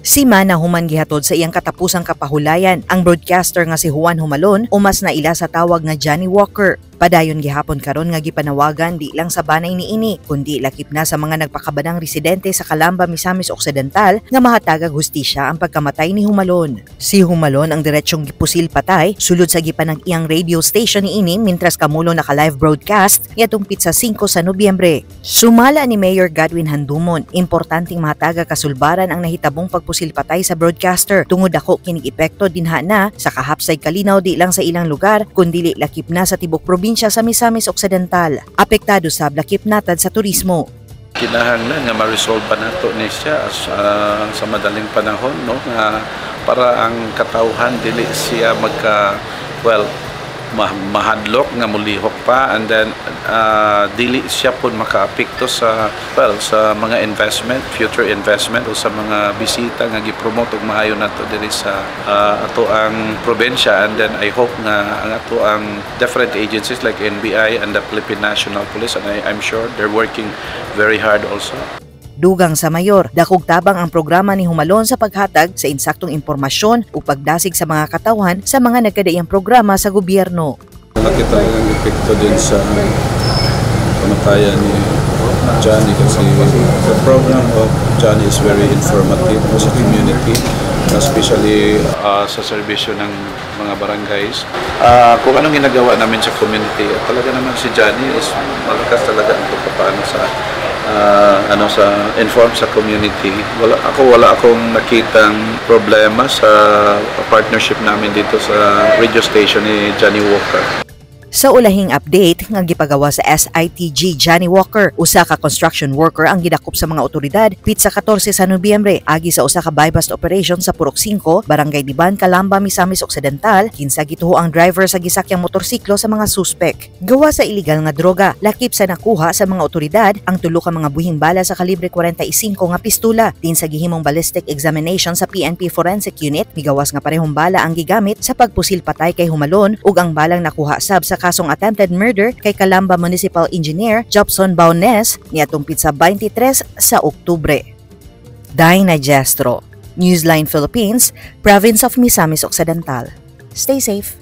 Si Mana human gihatod sa iyang katapusang kapahulayan ang broadcaster nga si Juan Humalon umas na ila sa tawag nga Johnny Walker. Padayon gihapon karon nga gipanawagan di lang sa banay niini kundi lakip na sa mga nagpakabanang residente sa Calamba, Misamis Occidental nga mahatagag hustisya ang pagkamatay ni Humalon. Si Humalon ang diretsyong gipusil patay sulod sa gipanag iyang radio station niini mintras kamulo naka-live broadcast nitong pitsa 5 sa Nobyembre. Sumala ni Mayor Godwin Handumon, importanteng mahatagag kasulbaran ang nahitabong pagpusil patay sa broadcaster tungod ako kining epekto dinha na sa kahapsay kalinaw di lang sa ilang lugar kundi lakip na sa tibok probinsya sa Misamis Occidental. Apektado sa lakip natad sa turismo. Kinahanglan nga ma-resolve pa nato ni siya sa madaling panahon, no, nga para ang katawhan dili siya mahadlok nga mulihok pa, and then dili siya pud makaapekto sa mga future investment o sa mga bisita nga gipromote og maayo nato diri sa ato ang probinsya. And then I hope nga ang ato ang different agencies like NBI and the Philippine National Police, and I'm sure they're working very hard also. Dugang sa mayor, dakog tabang ang programa ni Humalon sa paghatag sa insaktong impormasyon o pagdasig sa mga katawhan sa mga nagkadaiyang programa sa gobyerno. Malaki talagang epekto din sa pamatayan ni Johnny kasi the program of Johnny is very informative sa community, especially sa serbisyo ng mga barangays. Kung anong ginagawa namin sa community, talaga naman si Johnny is malakas talaga ito paano sa inform sa community. Wala akong nakitang problema sa partnership namin dito sa radio station ni Johnny Walker. Sa ulahing update nga gipagawa sa SITG Johnny Walker, usa ka construction worker ang gidakop sa mga otoridad pitsa 14 sa Nobyembre agi sa usa ka buy-bust operation sa Purok 5, Barangay Diban, Calamba, Misamis Occidental. Kinsa gituho ang driver sa gisakyang motorsiklo sa mga suspek. Gawa sa illegal nga droga, lakip sa nakuha sa mga otoridad ang tulo ka mga buhing bala sa kalibre 45 nga pistola. Din sa gihimong ballistic examination sa PNP Forensic Unit, migawas nga parehong bala ang gigamit sa pagpusil patay kay Humalon ug ang balang nakuha sab sa kasong attempted murder kay Calamba Municipal Engineer Jobson Baunes niadtong pitsa 23 sa Oktubre. Dina Jestro, Newsline Philippines, Province of Misamis Occidental. Stay safe.